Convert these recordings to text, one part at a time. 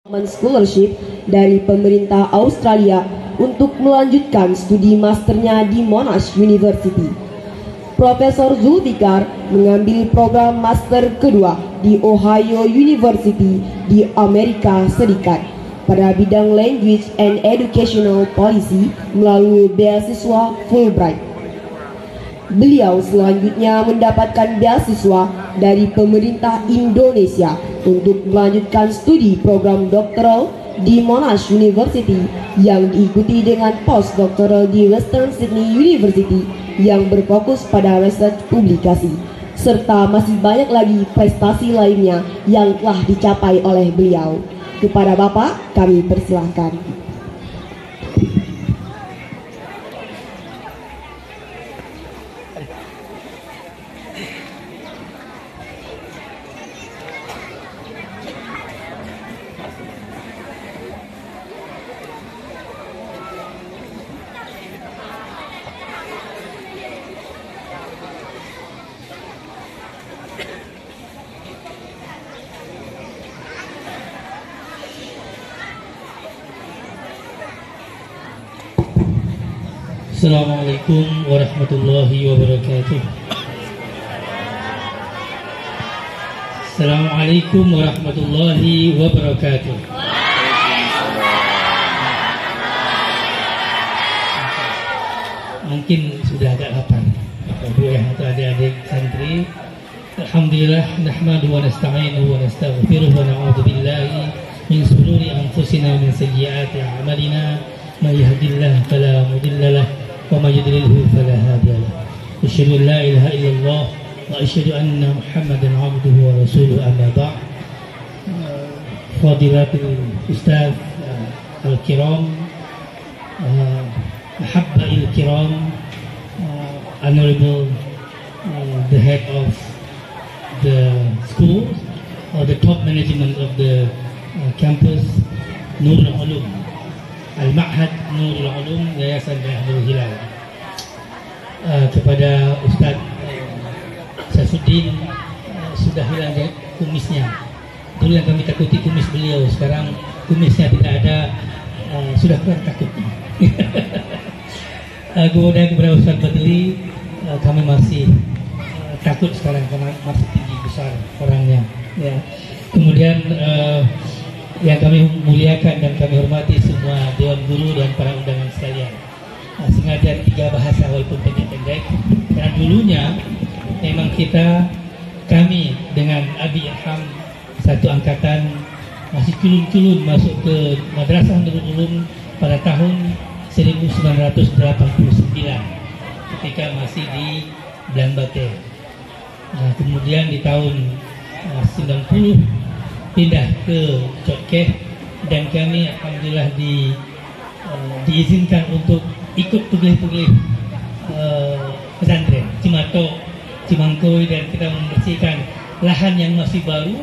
scholarship dari pemerintah Australia untuk melanjutkan studi masternya di Monash University. Profesor Zulfikar mengambil program master kedua di Ohio University di Amerika Serikat pada bidang Language and Educational Policy melalui beasiswa Fulbright. Beliau selanjutnya mendapatkan beasiswa dari pemerintah Indonesia untuk melanjutkan studi program doktoral di Monash University yang diikuti dengan postdoctoral di Western Sydney University yang berfokus pada research publikasi, serta masih banyak lagi prestasi lainnya yang telah dicapai oleh beliau. Kepada Bapak, kami persilahkan. Assalamualaikum warahmatullahi wabarakatuh. Assalamualaikum warahmatullahi wabarakatuh. Mungkin sudah agak lapar Bapak Ibu atau adik-adik santri. Alhamdulillah nahmadu wa nasta'inuhu wa nastaghfiruh wa na'udzu billahi min shururi anfusina min sayyiati a'malina may yahdihillahu fala mudilla lahu وما يضلله فلا هادي له أشهد أن لا إله إلا الله وأشهد أن محمدا عبده ورسوله أما بعد فضيلة الأستاذ الكرام أحبائي الكرام honorable the head of the school or the top management of the campus Nurul Ulum Al-Ma'had Nurul Ulum Yayasan Nurul Hilal, kepada Ustaz Syafruddin, sudah hilang kumisnya. Dulu yang kami takuti kumis beliau, sekarang kumisnya tidak ada, sudah kurang takut. Kemudian kepada Ustaz Badli, kami masih takut sekarang karena masih tinggi besar orangnya. Ya. Kemudian yang kami muliakan dan kami hormati semua Dewan Guru dan para undangan sekalian. Sengaja 3 bahasa walaupun pendek-pendek, karena dulunya memang kami dengan Abi Irham satu angkatan masih culun-culun masuk ke Madrasah Nurul Ulum pada tahun 1989 ketika masih di Blambate. Kemudian di tahun 90 pindah ke Cotkeh dan kami alhamdulillah diizinkan untuk ikut pegilih-pegilih pesantren Cimatok, Cimangkoi, dan kita membersihkan lahan yang masih baru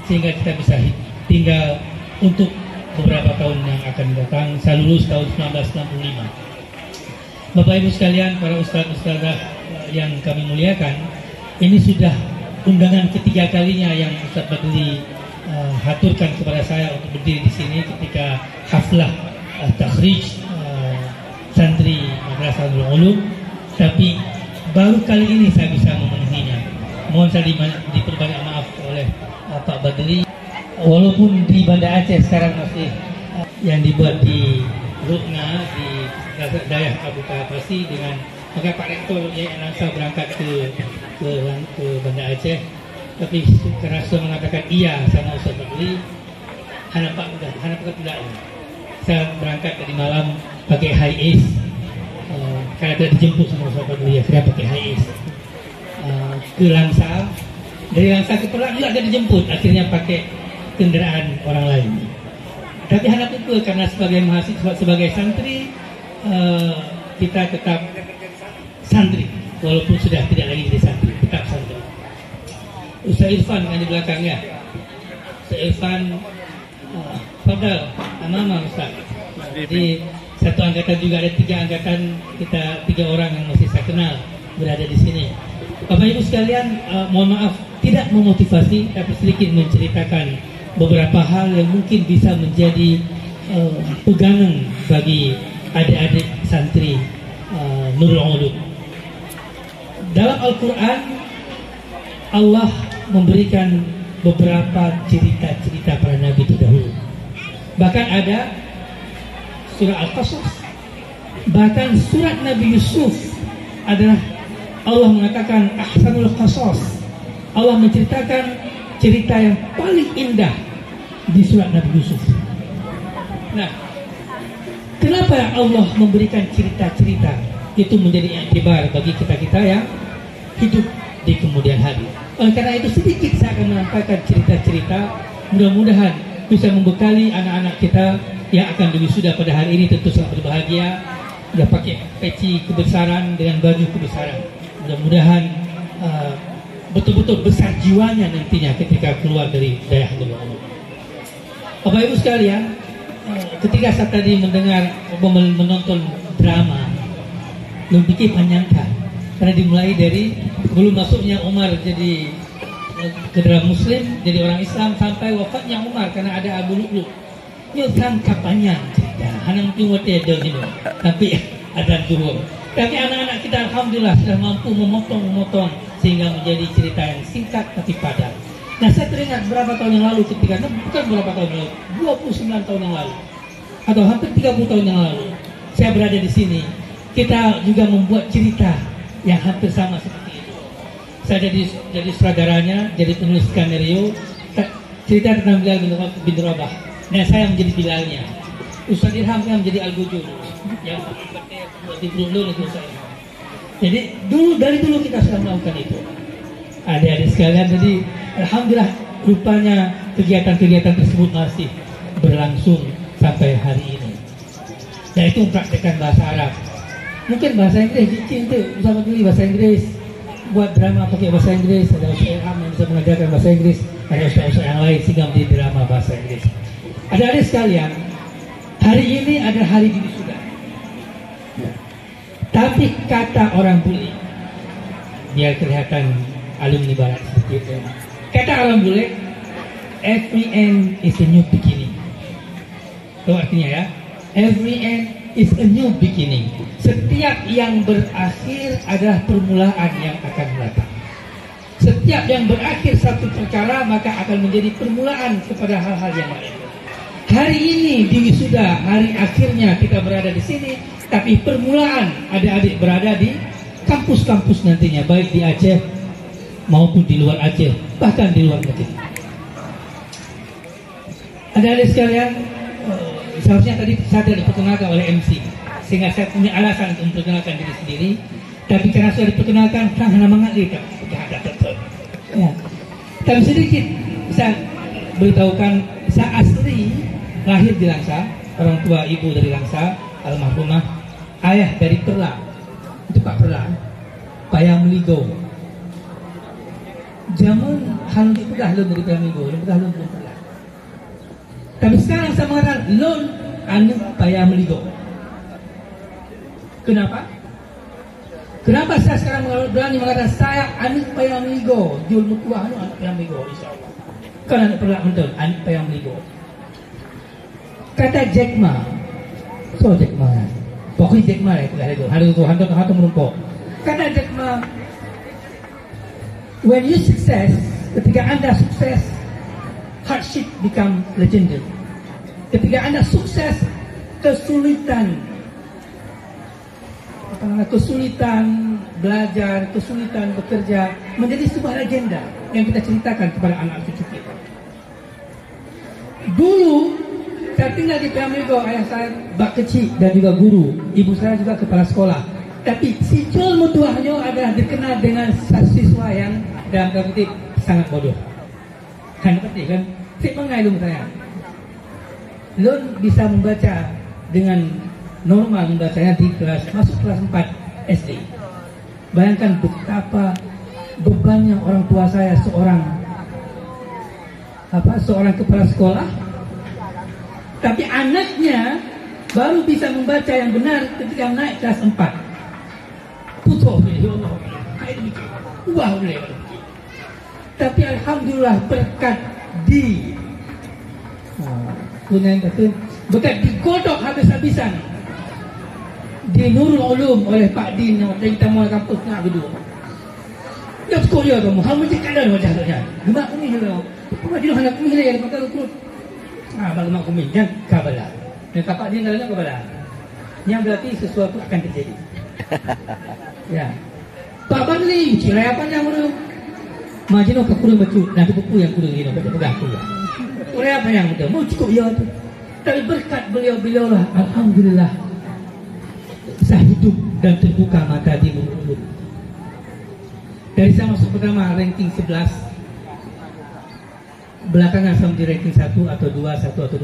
sehingga kita bisa tinggal untuk beberapa tahun yang akan datang. Saya lulus tahun 1965. Bapak Ibu sekalian, para ustaz-ustazah yang kami muliakan, ini sudah undangan ketiga kalinya yang Ustaz Badli haturkan kepada saya untuk berdiri di sini ketika haflah takhrij santri Madrasah Nurul Ulum, tapi baru kali ini saya bisa memenuhinya. Mohon saya diperbanyak maaf oleh Pak Badli. Walaupun di Banda Aceh sekarang masih yang dibuat di Rukna di daerah Kabupaten Pasi dengan maka Pak Rektor yang langsung berangkat ke Banda Aceh. Tapi karena sudah mengatakan iya sama Ustaz Badli, Hana Pak tidak. Saya berangkat tadi malam pakai high ace, karena tidak dijemput sama Ustaz Badli, ya saya pakai high ace ke Langsa. Dari Langsa ke Perak juga ada dijemput, akhirnya pakai kendaraan orang lain. Tapi Hana pukul karena sebagai mahasiswa, sebagai santri, kita tetap santri walaupun sudah tidak lagi jadi santri, tetap santri. Ustaz Irfan yang di belakangnya. Ustaz Irfan Fadal Amama Ustaz. Jadi satu angkatan juga ada 3 angkatan, kita 3 orang yang masih saya kenal berada di sini. Bapak Ibu sekalian, mohon maaf tidak memotivasi tapi sedikit menceritakan beberapa hal yang mungkin bisa menjadi pegangan bagi adik-adik santri Nurul Ulum. Dalam Al-Quran Allah memberikan beberapa cerita-cerita para nabi terdahulu. Bahkan ada surah Al-Qasas, bahkan surat Nabi Yusuf adalah Allah mengatakan ahsanul qasas. Allah menceritakan cerita yang paling indah di surat Nabi Yusuf. Nah, kenapa Allah memberikan cerita-cerita itu menjadi iktibar bagi kita-kita yang hidup di kemudian hari? Oleh karena itu sedikit saya akan menyampaikan cerita-cerita, mudah-mudahan bisa membekali anak-anak kita yang akan diwisuda pada hari ini tentu sangat berbahagia. Dia pakai peci kebesaran dengan baju kebesaran. Mudah-mudahan betul-betul besar jiwanya nantinya ketika keluar dari daerah Nurul Ulum. Bapak Ibu sekalian, ketika saya tadi menonton drama, belum pikir menyangka karena dimulai dari belum masuknya Umar jadi kedera Muslim, jadi orang Islam, sampai wafatnya Umar karena ada Abu Lu'lu'. Ini rangka panjang cerita, hanam tunggu tiada ini, tapi ada turun. Tapi anak-anak kita alhamdulillah sudah mampu memotong sehingga menjadi cerita yang singkat tapi padat. Nah, saya teringat berapa tahun yang lalu ketika, bukan berapa tahun yang lalu, 29 tahun yang lalu atau hampir 30 tahun yang lalu, saya berada di sini. Kita juga membuat cerita yang hampir sama seperti itu. Saya jadi sutradaranya, jadi penulis skenario cerita tentang Bilal bin Rabah. Nah, saya menjadi Bilalnya. Ustaz Irham yang menjadi Al-Gujur, yang di Brunei itu Ustaz Irham. Jadi dari dulu kita sudah melakukan itu. Adik-adik sekalian, jadi alhamdulillah rupanya kegiatan-kegiatan tersebut masih berlangsung sampai hari ini. Dan itu mempraktikkan bahasa Arab. Mungkin bahasa Inggris, cinta bersama diri bahasa Inggris, buat drama pakai bahasa Inggris. Ada Ustaz Irham yang bisa mengajarkan bahasa Inggris, ada Ustaz-Ustaz yang lain sehingga menjadi drama bahasa Inggris. Adik-adik sekalian, hari ini adalah hari wisuda. Tapi kata orang bule, biar kelihatan alumni barat sedikit. Kata orang bule, every end is a new beginning. Itu artinya ya, every end is a new beginning. Setiap yang berakhir adalah permulaan yang akan datang. Setiap yang berakhir satu perkara maka akan menjadi permulaan kepada hal-hal yang lain. Hari ini di wisuda, hari akhirnya kita berada di sini, tapi permulaan adik-adik berada di kampus-kampus nantinya, baik di Aceh maupun di luar Aceh, bahkan di luar negeri. Adik-adik sekalian, seharusnya tadi saya tidak diperkenalkan oleh MC, sehingga saya punya alasan untuk memperkenalkan diri sendiri. Tapi karena sudah diperkenalkan, saya hanya mengalir ya. Tapi sedikit saya beritahukan, saya asli lahir di Langsa, orang tua ibu dari Langsa, almarhumah, ayah dari Perla, itu Pak Perla, Payang Meligo. Zaman halun itu dah lun dari Payang Meligo, dah lun dari Perla. Tapi sekarang saya mengatakan lun anu Payang Meligo. Kenapa? Kenapa saya sekarang berani mengatakan saya anak Payang Meligo, jul mutuah anak Payang Meligo, insyaallah. Kan anak Perla betul, anak Payang Meligo. Kata Jack Ma, so Jack Ma, pokoknya Jack Ma itu hari itu hantu merumpok. Kata Jack Ma, when you success, ketika anda sukses, hardship become legendary. Ketika anda sukses, kesulitan belajar, kesulitan bekerja menjadi sebuah legenda yang kita ceritakan kepada anak cucu kita. Dulu saya tinggal di Payang Meligo, ayah saya bak kecil dan juga guru, ibu saya juga kepala sekolah. Tapi si Jol Mutuahnya adalah dikenal dengan siswa yang dalam tanda kutip sangat bodoh. Kan seperti kan? Si pengai lu saya. Lun bisa membaca dengan normal membacanya di masuk kelas 4 SD. Bayangkan betapa bebannya orang tua saya seorang kepala sekolah, tapi anaknya baru bisa membaca yang benar ketika naik kelas 4. Putus, ya Allah, wah boleh. Tapi alhamdulillah berkat Kuningan Katun bekat digodok habis-habisan di Nurul Ulum oleh Pak Din yang kita mau kampus nak berdua. Dia cukup dia kamu, kamu macam kanan wajah saya. Gemak kami juga. Apa dia hendak kami lagi pakai ukur. Gemak kami yang kabala. Dan Pak Din dalamnya kabala. Yang berarti sesuatu akan terjadi. Ya. Pak Badli, cirai apa yang kurang? Majino ke kurang betul. Nanti buku yang kurang ini pada pegang kurang. Cirai apa yang betul? Mau cukup ya tu. Tapi berkat beliau lah, alhamdulillah, bisa hidup dan terbuka mata di mulut. Dari saya masuk pertama ranking 11, belakangan saya di ranking 1 atau 2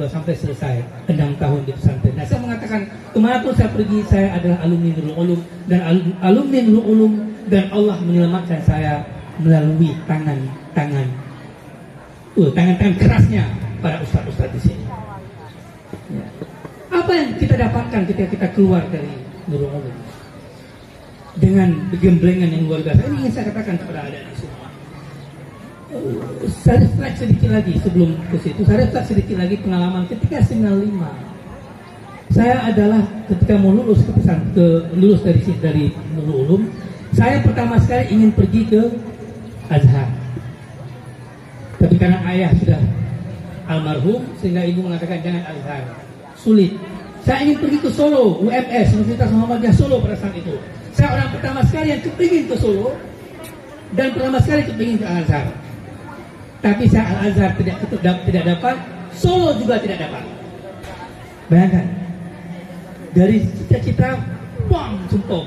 sampai selesai 6 tahun di pesantren. Nah, saya mengatakan kemanapun saya pergi, saya adalah alumni Nurul Ulum, dan alumni Nurul Ulum, dan Allah menyelamatkan saya melalui tangan kerasnya para ustaz-ustaz di sini. Ya. Apa yang kita dapatkan ketika kita keluar dari Nurul Ulum dengan gemblengan yang luar biasa? Ini ingin saya katakan kepada adik-adik semua. Saya refleks sedikit lagi sebelum ke situ. Saya refleks sedikit lagi pengalaman ketika 95. Saya adalah ketika mau lulus lulus dari Nurul Ulum, saya pertama sekali ingin pergi ke Azhar. Tapi karena ayah sudah almarhum, sehingga ibu mengatakan jangan Azhar, sulit. Saya ingin pergi ke Solo, UMS, Universitas Muhammadiyah Solo pada saat itu. Saya orang pertama sekali yang kepingin ke Solo, dan pertama sekali kepingin ke Al-Azhar. Tapi saya Al-Azhar tidak dapat, Solo juga tidak dapat. Bayangkan, dari cita-cita, bang, sumpah.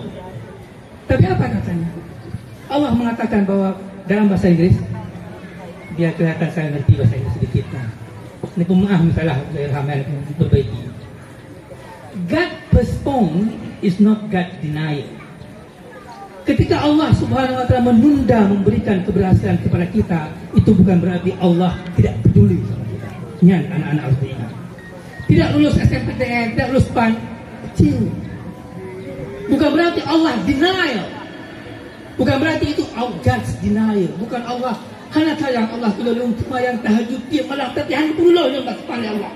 Tapi apa katanya? Allah mengatakan bahwa dalam bahasa Inggris, biar kelihatan saya ngerti bahasa Inggris sedikit. Nah, ini pemaaf misalnya Hamel perbaiki. God postpone is not God denial. Ketika Allah Subhanahu wa taala menunda memberikan keberhasilan kepada kita, itu bukan berarti Allah tidak peduli sama kita. Ingat, anak-anak harus diingat. Tidak lulus SMPTN, tidak lulus PAN, kecil. Bukan berarti Allah denial. Bukan berarti itu God's denial. Bukan Allah hanya sayang Allah tolong cuma yang tahajud dia malah tapi hanya puluh yang tak pandai Allah.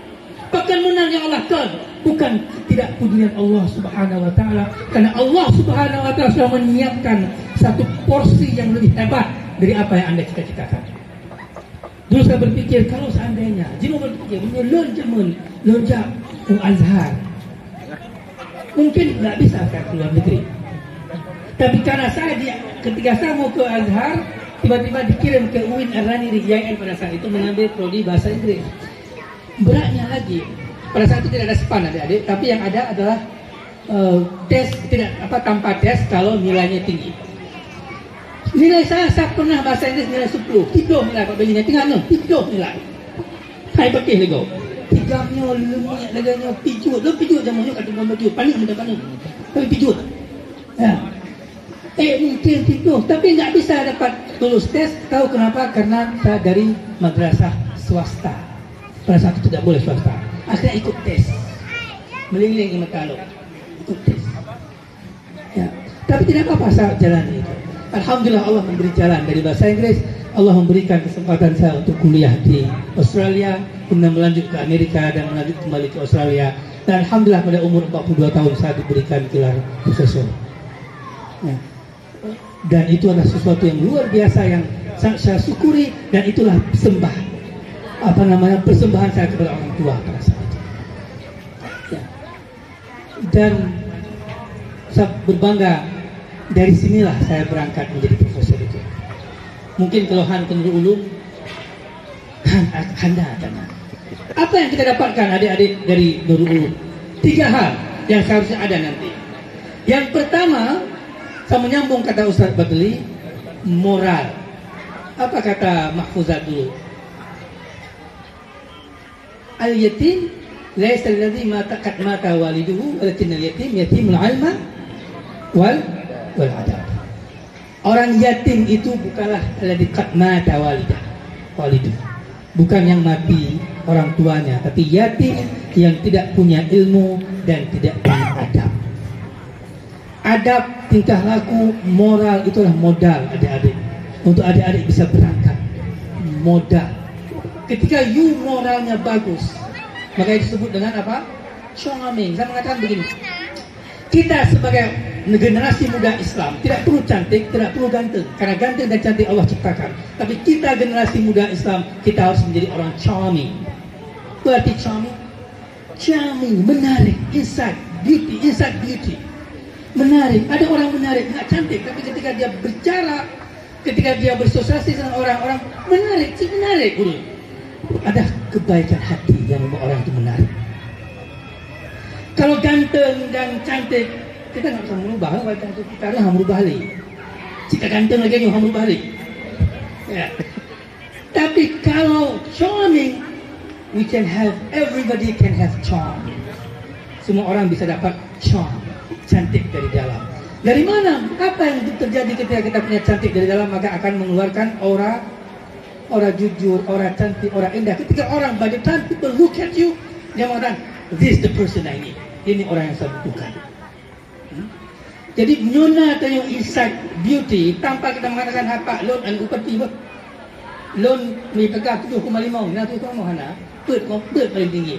Bahkan menang yang Allah kan bukan tidak pujian Allah Subhanahu wa taala, karena Allah Subhanahu wa taala sudah menyiapkan satu porsi yang lebih hebat dari apa yang Anda cita-citakan. Dulu saya berpikir kalau seandainya Jino berpikir lonjak Azhar, mungkin nggak bisa saya keluar negeri. Tapi karena ketika saya mau ke Azhar, tiba-tiba dikirim ke UIN Ar-Rani Rijaian pada saat itu mengambil prodi bahasa Inggris. Beratnya lagi, pada saat itu tidak ada SPAN adik-adik, tapi yang ada adalah tes tanpa tes kalau nilainya tinggi. Nilai saya pernah bahasa Inggris nilai 10, tidur nilai Pak Belinya, tinggal tidur nilai. Hai pakai lego. Tiganya lemak laganya pijut jamunya kat tempat baju, panik minta panik. Tapi pijut. Ya. Mungkin tidur, tapi nggak bisa dapat lulus tes. Tahu kenapa? Karena saya dari madrasah swasta. Pada saat itu tidak boleh swasta. Akhirnya ikut tes, melingling di Metalok, ikut tes. Ya. Tapi tidak apa-apa saya jalani itu. Alhamdulillah Allah memberi jalan dari bahasa Inggris. Allah memberikan kesempatan saya untuk kuliah di Australia, kemudian melanjut ke Amerika dan melanjut kembali ke Australia. Dan Alhamdulillah pada umur 42 tahun saya diberikan gelar profesor. Ya. Dan itu adalah sesuatu yang luar biasa yang saya syukuri, dan itulah persembahan saya kepada orang tua pada saat itu. Ya. Dan saya berbangga dari sinilah saya berangkat menjadi profesor itu. Mungkin kalau ke Nurul Ulum, Anda tanya, apa yang kita dapatkan adik-adik dari Nurul Ulum? 3 hal yang seharusnya ada nanti. Yang pertama, saya menyambung kata Ustaz Badli, moral. Apa kata Mahfuzat dulu? Al-yatim laysa alladhi mata waliduhu, walakin al-yatim yatimul ilma wal adab. Orang yatim itu bukanlah alladhi mata waliduhu. Bukan yang mati orang tuanya, tapi yatim yang tidak punya ilmu dan tidak punya adab. Adab, tingkah laku, moral itulah modal adik-adik. Untuk adik-adik bisa berangkat, modal. Ketika you moralnya bagus, Maka disebut dengan apa? Charming. Saya mengatakan begini, kita sebagai generasi muda Islam tidak perlu cantik, tidak perlu ganteng, karena ganteng dan cantik Allah ciptakan. Tapi kita generasi muda Islam, kita harus menjadi orang charming. Berarti charming, charming, menarik, inside beauty, menarik. Ada orang menarik, nggak cantik, tapi ketika dia bicara, ketika dia bersosialisasi dengan orang-orang, menarik, bro. Ada kebaikan hati yang membuat orang itu menarik. Kalau ganteng dan cantik, kita nggak bisa merubah. Kalau cantik kita harus merubah balik. Jika ganteng lagi yang merubah balik. Ya. Tapi kalau charming, everybody can have charm. Semua orang bisa dapat charm, cantik dari dalam. Dari mana? Apa yang terjadi ketika kita punya cantik dari dalam? Maka akan mengeluarkan aura jujur, aura cantik, aura indah. Ketika orang, by the time people look at you, dia mengatakan, this is the person I need. Ini orang yang saya butuhkan. Jadi nyona atau yang inside beauty, tanpa kita mengatakan apa, loan and upati, loan ni pegang 7,5, nak 7,5 hana, bird paling tinggi.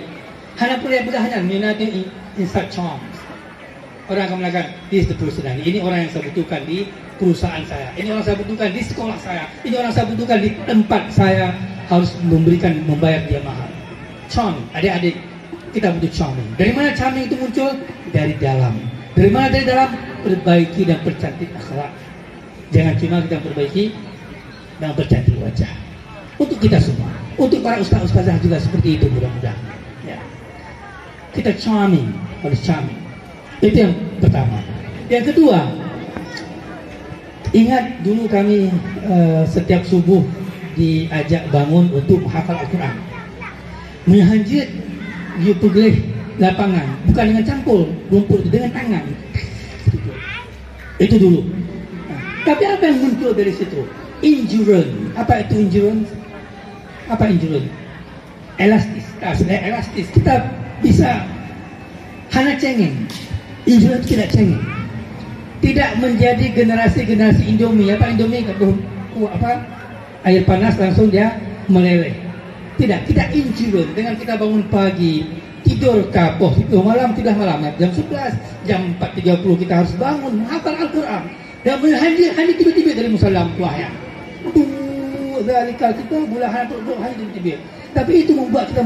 Hana perlu pegahannya, nyona atau inside charm. Orang akan mengatakan, this is the person I need. Ini orang yang saya butuhkan di perusahaan saya. Ini orang saya butuhkan di sekolah saya. Ini orang saya butuhkan di tempat saya harus membayar dia mahal. Charm, adik-adik, kita butuh charming. Dari mana charming itu muncul? Dari dalam. Dari mana dari dalam? Perbaiki dan percantik akhlak. Jangan cuma kita perbaiki dan percantik wajah. Untuk kita semua, untuk para ustaz-ustazah juga seperti itu mudah-mudahan. Ya. Kita charming, harus charming. Itu yang pertama. Yang kedua, ingat dulu kami setiap subuh diajak bangun untuk menghafal Al-Quran. Menghajat, you pergi lapangan, bukan dengan cangkul rumput, dengan tangan. Itu dulu. Tapi apa yang muncul dari situ? Endurance. Apa itu endurance? Apa endurance? Elastis. Kita bisa hana cengeng. Endurance tidak cengeng. Tidak menjadi generasi Indomie. Apa Indomie? Air panas langsung dia meleleh. Tidak, kita endurance. Dengan kita bangun pagi, tidur kapok, tidur malam, jam 11, jam 4.30 kita harus bangun menghafal Al-Quran dan hanya tiba-tiba dari musallam tuahnya. Zalikal kita bulahan untuk hanya tiba-tiba. Tapi itu membuat kita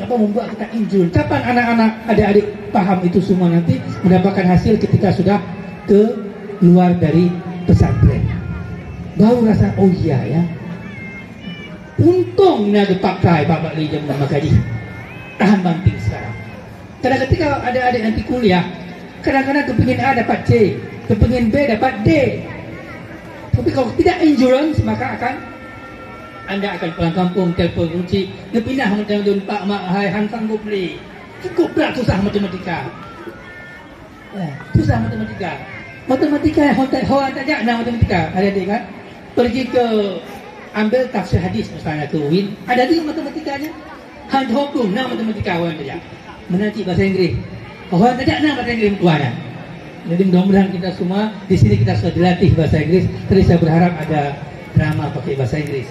membuat kita endurance. Kapan anak-anak, adik-adik paham itu semua nanti mendapatkan hasil ketika sudah keluar dari pesantren. Baru rasa, oh iya ya. Untung ni ada pakai Bapak Li jam Makadi. Tahan banting sekarang. Karena ketika adik-adik nanti kuliah, kadang-kadang kepingin A dapat C, kepingin B dapat D. Tapi kalau tidak endurance, maka Anda akan pulang kampung, telefon kunci, dia pindah macam Pak Mak, hai hang sanggup beli. Cukup berat susah matematika. Susah matematika. Matematika orang tak nak matematika. Adik-adik kan? Pergi ke ambil tafsir hadis misalnya ke UIN, ada juga matematikanya. Hanya hukum, nak matematika orang tak. Menanti bahasa Inggris. Orang tak nak bahasa Inggris tuanya. Jadi mudah-mudahan kita semua di sini kita sudah dilatih bahasa Inggris. Tadi saya berharap ada drama pakai bahasa Inggris.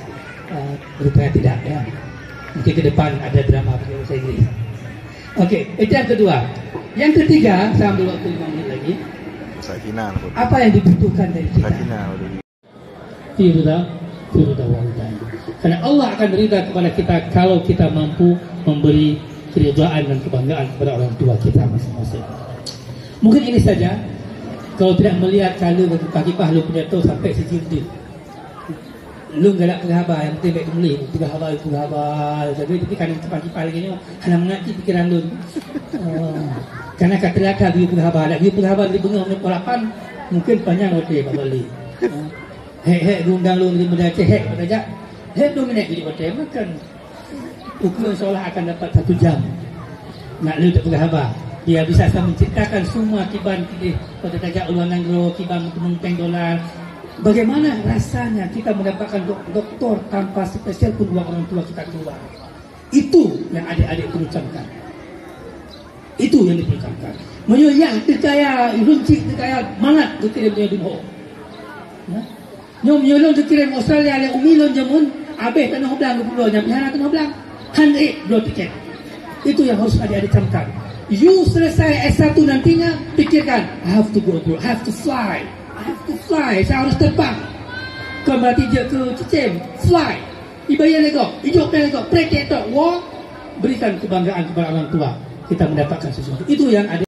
Rupanya tidak ya. Mungkin ke depan ada drama pakai bahasa Inggris. Okey, itu yang kedua. Yang ketiga, saya ambil waktu 5 menit lagi. Apa yang dibutuhkan dari kita? Firda walidain. Karena Allah akan berita kepada kita kalau kita mampu memberi keridhaan dan kebanggaan kepada orang tua kita masing-masing. Mungkin ini saja. Kalau tidak melihat kalau kaki pah lu punya tu sampai sejilid. Lu galak penghabar yang penting baik kembali penghabar tapi kan cepat kipal lagi ni hanya mengaji pikiran lu. Karena kata-kata dia penghabar lagi penghabar di bengong pelapan mungkin panjang okey Pak Bali. Hek undang lu di benda Aceh saja. Hek dominate di hotel makan. Ukuran seolah akan dapat 1 jam. Nak lu tak penghabar. Dia bisa menciptakan semua kiban kita pada tajak uluan nanggro kiban menteng dolar. Bagaimana rasanya kita mendapatkan doktor tanpa spesial pun uang orang tua kita keluar. Itu yang adik-adik terucapkan. Itu yang diperlukan. Menyuyang terkaya runcit terkaya mangat dikirim dia dunho. Nyom nyolong dikirim Australia le umilon jamun abeh tanah oblang ke pulau nyam hana tanah oblang. 100 dua tiket. Itu yang harus adik-adik camkan. You selesai S1 nantinya, pikirkan, I have to go abroad, I have to fly. I have to fly, saya harus terbang. Kembali dia ke Cicem, fly. Ibayan lego, hidupkan lego, preket, walk. Berikan kebanggaan kepada orang tua. Kita mendapatkan sesuatu. Itu yang ada.